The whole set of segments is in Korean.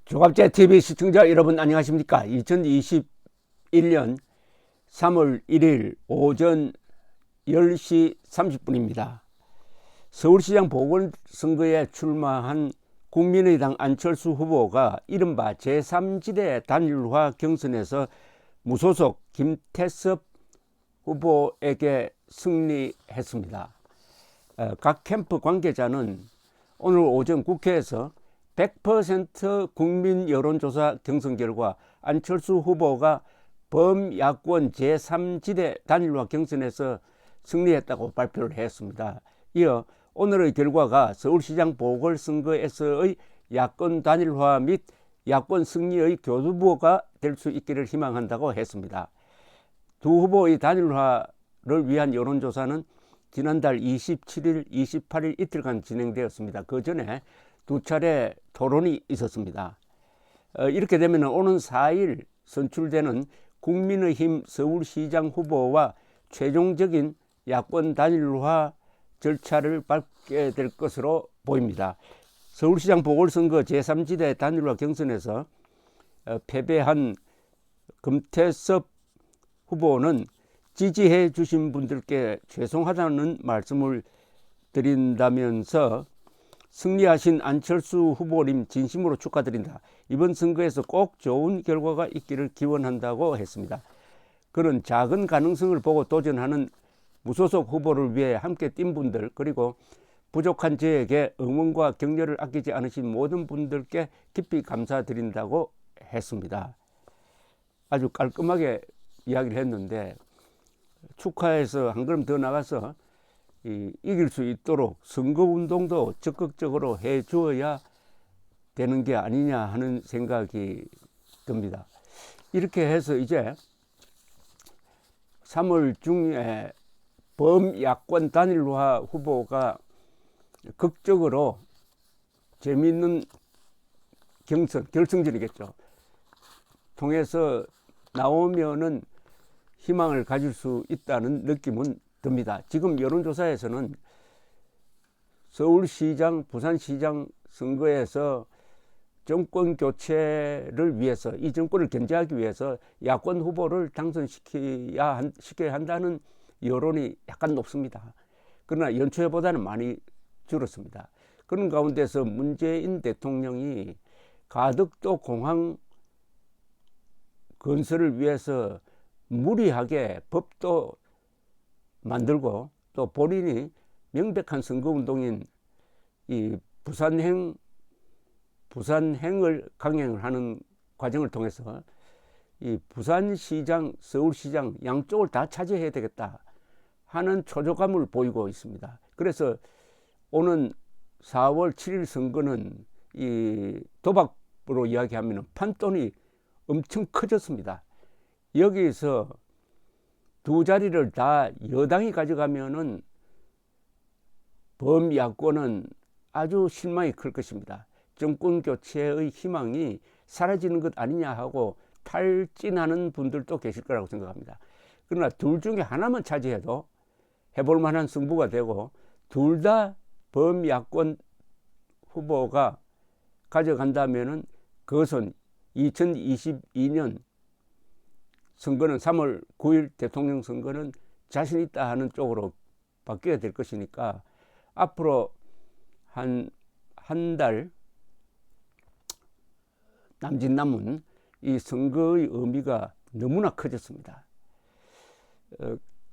조갑제 TV 시청자 여러분 안녕하십니까? 2021년 3월 1일 오전 10시 30분입니다. 서울시장 보궐선거에 출마한 국민의당 안철수 후보가 이른바 제3지대 단일화 경선에서 무소속 김태섭 후보에게 승리했습니다. 각 캠프 관계자는 오늘 오전 국회에서 100% 국민 여론조사 경선 결과 안철수 후보가 범야권 제3지대 단일화 경선에서 승리했다고 발표를 했습니다. 이어 오늘의 결과가 서울시장 보궐선거에서의 야권 단일화 및 야권 승리의 교두보가 될 수 있기를 희망한다고 했습니다. 두 후보의 단일화를 위한 여론조사는 지난달 27일, 28일 이틀간 진행되었습니다. 그 전에 두 차례 토론이 있었습니다. 이렇게 되면 오는 4일 선출되는 국민의힘 서울시장 후보와 최종적인 야권 단일화 절차를 밟게 될 것으로 보입니다. 서울시장 보궐선거 제3지대 단일화 경선에서 패배한 금태섭 후보는 지지해 주신 분들께 죄송하다는 말씀을 드린다면서 승리하신 안철수 후보님 진심으로 축하드린다. 이번 선거에서 꼭 좋은 결과가 있기를 기원한다고 했습니다. 그런 작은 가능성을 보고 도전하는 무소속 후보를 위해 함께 뛴 분들, 그리고 부족한 저에게 응원과 격려를 아끼지 않으신 모든 분들께 깊이 감사드린다고 했습니다. 아주 깔끔하게 이야기를 했는데, 축하해서 한 걸음 더 나가서 이길 수 있도록 선거운동도 적극적으로 해 주어야 되는 게 아니냐 하는 생각이 듭니다. 이렇게 해서 이제 3월 중에 범야권 단일화 후보가 극적으로 재미있는 결승전이겠죠. 통해서 나오면은 희망을 가질 수 있다는 느낌은 듭니다. 지금 여론조사에서는 서울시장, 부산시장 선거에서 정권 교체를 위해서, 이 정권을 견제하기 위해서 야권 후보를 당선시켜야 한다는 여론이 약간 높습니다. 그러나 연초보다는 많이 줄었습니다. 그런 가운데서 문재인 대통령이 가덕도 공항 건설을 위해서 무리하게 법도 만들고 또 본인이 명백한 선거운동인 이 부산행을 강행을 하는 과정을 통해서 이 부산시장, 서울시장 양쪽을 다 차지해야 되겠다 하는 초조감을 보이고 있습니다. 그래서 오는 4월 7일 선거는 이 도박으로 이야기하면 판돈이 엄청 커졌습니다. 여기서 두 자리를 다 여당이 가져가면은 범야권은 아주 실망이 클 것입니다. 정권 교체의 희망이 사라지는 것 아니냐 하고 탈진하는 분들도 계실 거라고 생각합니다. 그러나 둘 중에 하나만 차지해도 해볼 만한 승부가 되고, 둘 다 범야권 후보가 가져간다면은 그것은 2022년 선거는 3월 9일 대통령 선거는 자신 있다 하는 쪽으로 바뀌어야 될 것이니까 앞으로 한 달 남짓 남은 이 선거의 의미가 너무나 커졌습니다.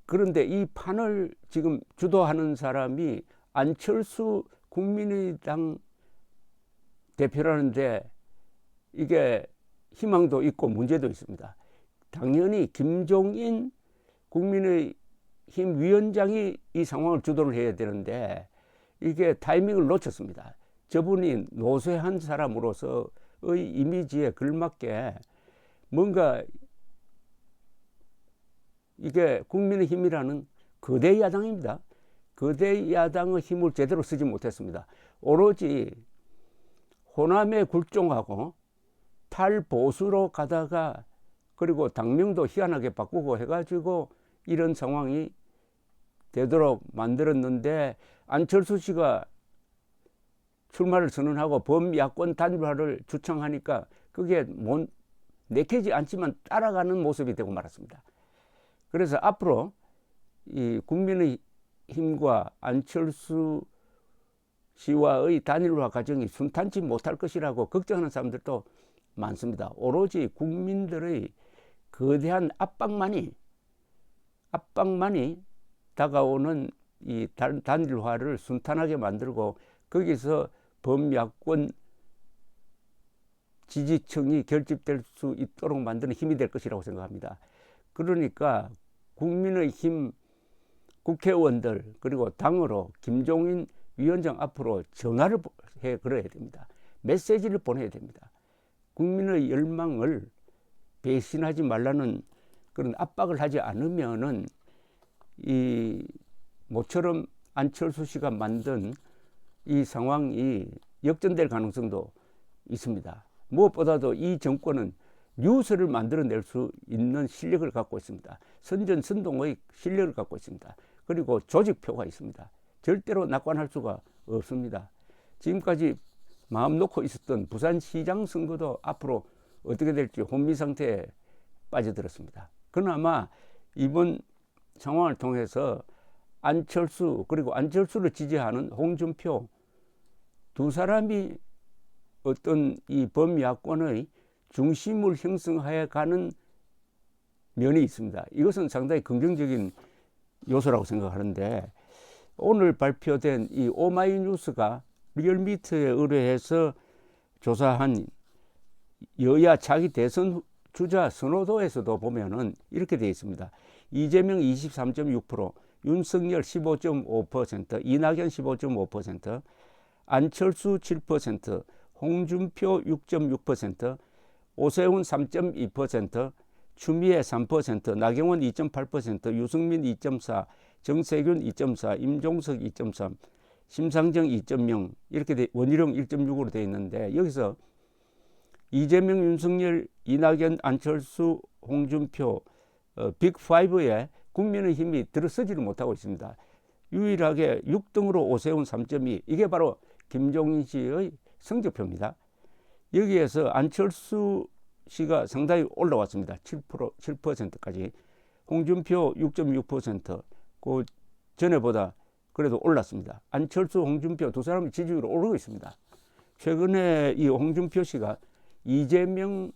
그런데 이 판을 지금 주도하는 사람이 안철수 국민의당 대표라는데 이게 희망도 있고 문제도 있습니다. 당연히 김종인 국민의힘 위원장이 이 상황을 주도를 해야 되는데 이게 타이밍을 놓쳤습니다. 저분이 노쇠한 사람으로서의 이미지에 걸맞게 뭔가 이게 국민의힘이라는 거대 야당입니다. 거대 야당의 힘을 제대로 쓰지 못했습니다. 오로지 호남에 굴종하고 탈보수로 가다가 그리고 당명도 희한하게 바꾸고 해가지고 이런 상황이 되도록 만들었는데, 안철수 씨가 출마를 선언하고 범야권 단일화를 주창하니까 그게 내키지 않지만 따라가는 모습이 되고 말았습니다. 그래서 앞으로 이 국민의힘과 안철수 씨와의 단일화 과정이 순탄치 못할 것이라고 걱정하는 사람들도 많습니다. 오로지 국민들의 거대한 압박만이 다가오는 이 단일화를 순탄하게 만들고 거기서 범야권 지지층이 결집될 수 있도록 만드는 힘이 될 것이라고 생각합니다. 그러니까 국민의힘 국회의원들 그리고 당으로 김종인 위원장 앞으로 전화를 해 걸어야 됩니다. 메시지를 보내야 됩니다. 국민의 열망을 배신하지 말라는 그런 압박을 하지 않으면은 이 모처럼 안철수 씨가 만든 이 상황이 역전될 가능성도 있습니다. 무엇보다도 이 정권은 뉴스를 만들어낼 수 있는 실력을 갖고 있습니다. 선전선동의 실력을 갖고 있습니다. 그리고 조직표가 있습니다. 절대로 낙관할 수가 없습니다. 지금까지 마음 놓고 있었던 부산시장 선거도 앞으로 어떻게 될지 혼미 상태에 빠져들었습니다. 그나마 이번 상황을 통해서 안철수 그리고 안철수를 지지하는 홍준표 두 사람이 어떤 이 범야권의 중심을 형성해 가는 면이 있습니다. 이것은 상당히 긍정적인 요소라고 생각하는데 오늘 발표된 이 오마이뉴스가 리얼미터에 의뢰해서 조사한 여야 차기 대선 주자 선호도에서도 보면은 이렇게 되어 있습니다. 이재명 23.6%, 윤석열 15.5%, 이낙연 15.5%, 안철수 7%, 홍준표 6.6%, 오세훈 3.2%, 추미애 3%, 나경원 2.8%, 유승민 2.4%, 정세균 2.4%, 임종석 2.3%, 심상정 2.0% 이렇게 원희룡 1.6으로 되어 있는데 여기서 이재명, 윤석열, 이낙연, 안철수, 홍준표 빅5에 국민의힘이 들어서지를 못하고 있습니다. 유일하게 6등으로 오세훈 3.2 이게 바로 김종인 씨의 성적표입니다. 여기에서 안철수 씨가 상당히 올라왔습니다. 7%까지. 홍준표 6.6%, 그 전에보다 그래도 올랐습니다. 안철수, 홍준표 두 사람의 지지율이 오르고 있습니다. 최근에 이 홍준표 씨가 이재명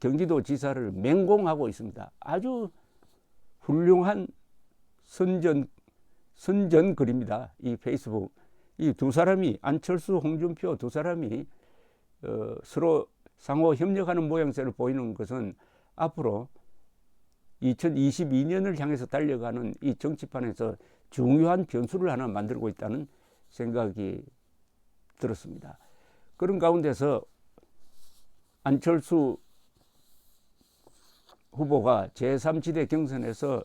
경기도지사를 맹공하고 있습니다. 아주 훌륭한 선전글입니다. 이 페이스북. 이 두 사람이 안철수, 홍준표 두 사람이 서로 상호 협력하는 모양새를 보이는 것은 앞으로 2022년을 향해서 달려가는 이 정치판에서 중요한 변수를 하나 만들고 있다는 생각이 들었습니다. 그런 가운데서 안철수 후보가 제3지대 경선에서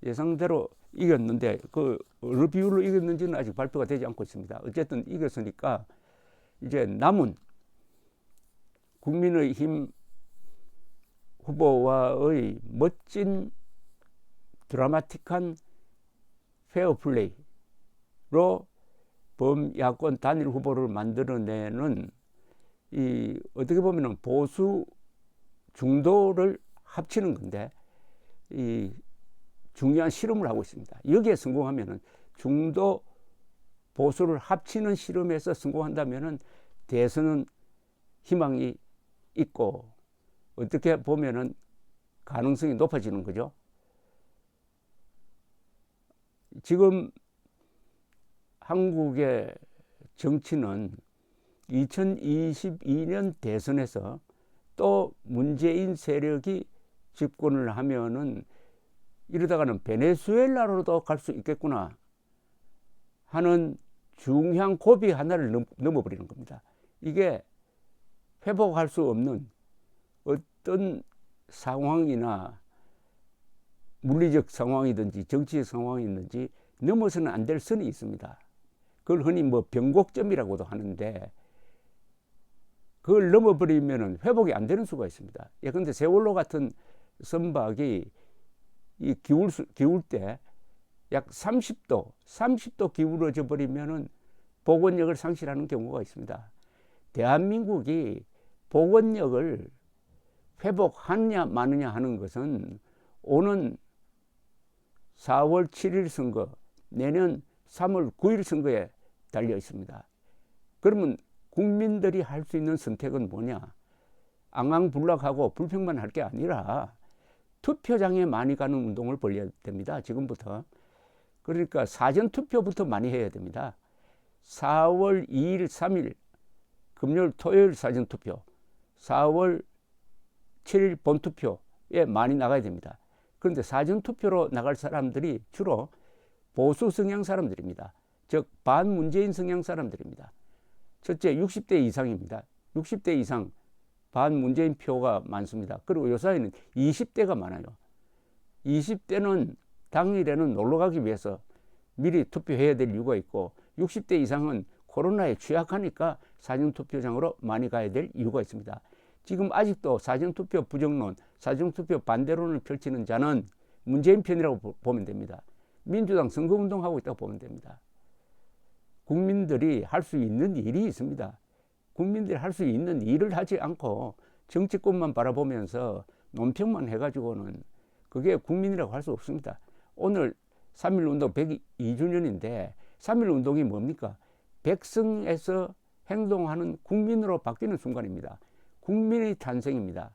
예상대로 이겼는데 그 어느 비율로 이겼는지는 아직 발표가 되지 않고 있습니다. 어쨌든 이겼으니까 이제 남은 국민의힘 후보와의 멋진 드라마틱한 페어플레이로 범야권 단일 후보를 만들어내는 이 어떻게 보면 보수 중도를 합치는 건데 이 중요한 실험을 하고 있습니다. 여기에 성공하면은 중도 보수를 합치는 실험에서 성공한다면은 대선은 희망이 있고 어떻게 보면은 가능성이 높아지는 거죠. 지금 한국의 정치는 2022년 대선에서 또 문재인 세력이 집권을 하면은 이러다가는 베네수엘라로도 갈 수 있겠구나 하는 중요한 고비 하나를 넘어버리는 겁니다. 이게 회복할 수 없는 어떤 상황이나 물리적 상황이든지 정치적 상황이든지 넘어서는 안 될 선이 있습니다. 그걸 흔히 변곡점이라고도 하는데 그걸 넘어버리면 회복이 안 되는 수가 있습니다. 예컨대 세월호 같은 선박이 이 기울 때 약 30도 기울어져 버리면은 복원력을 상실하는 경우가 있습니다. 대한민국이 복원력을 회복하느냐 마느냐 하는 것은 오는 4월 7일 선거, 내년 3월 9일 선거에 달려 있습니다. 그러면 국민들이 할 수 있는 선택은 뭐냐? 앙앙불락하고 불평만 할 게 아니라 투표장에 많이 가는 운동을 벌여야 됩니다. 지금부터. 그러니까 사전투표부터 많이 해야 됩니다. 4월 2일, 3일, 금요일, 토요일 사전투표, 4월 7일 본투표에 많이 나가야 됩니다. 그런데 사전투표로 나갈 사람들이 주로 보수 성향 사람들입니다. 즉 반문재인 성향 사람들입니다. 첫째 60대 이상입니다. 60대 이상 반문재인 표가 많습니다. 그리고 요사이는 20대가 많아요. 20대는 당일에는 놀러 가기 위해서 미리 투표해야 될 이유가 있고 60대 이상은 코로나에 취약하니까 사전투표장으로 많이 가야 될 이유가 있습니다. 지금 아직도 사전투표 부정론, 사전투표 반대론을 펼치는 자는 문재인 편이라고 보면 됩니다. 민주당 선거운동하고 있다고 보면 됩니다. 국민들이 할 수 있는 일이 있습니다. 국민들이 할 수 있는 일을 하지 않고 정치권만 바라보면서 논평만 해가지고는 그게 국민이라고 할 수 없습니다. 오늘 3.1운동 102주년인데 3.1운동이 뭡니까? 백성에서 행동하는 국민으로 바뀌는 순간입니다. 국민의 탄생입니다.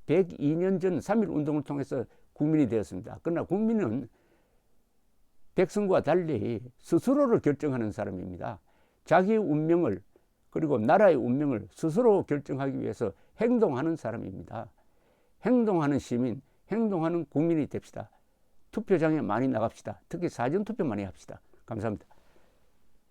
102년 전 3.1운동을 통해서 국민이 되었습니다. 그러나 국민은 백성과 달리 스스로를 결정하는 사람입니다. 자기의 운명을 그리고 나라의 운명을 스스로 결정하기 위해서 행동하는 사람입니다. 행동하는 시민, 행동하는 국민이 됩시다. 투표장에 많이 나갑시다. 특히 사전투표 많이 합시다. 감사합니다.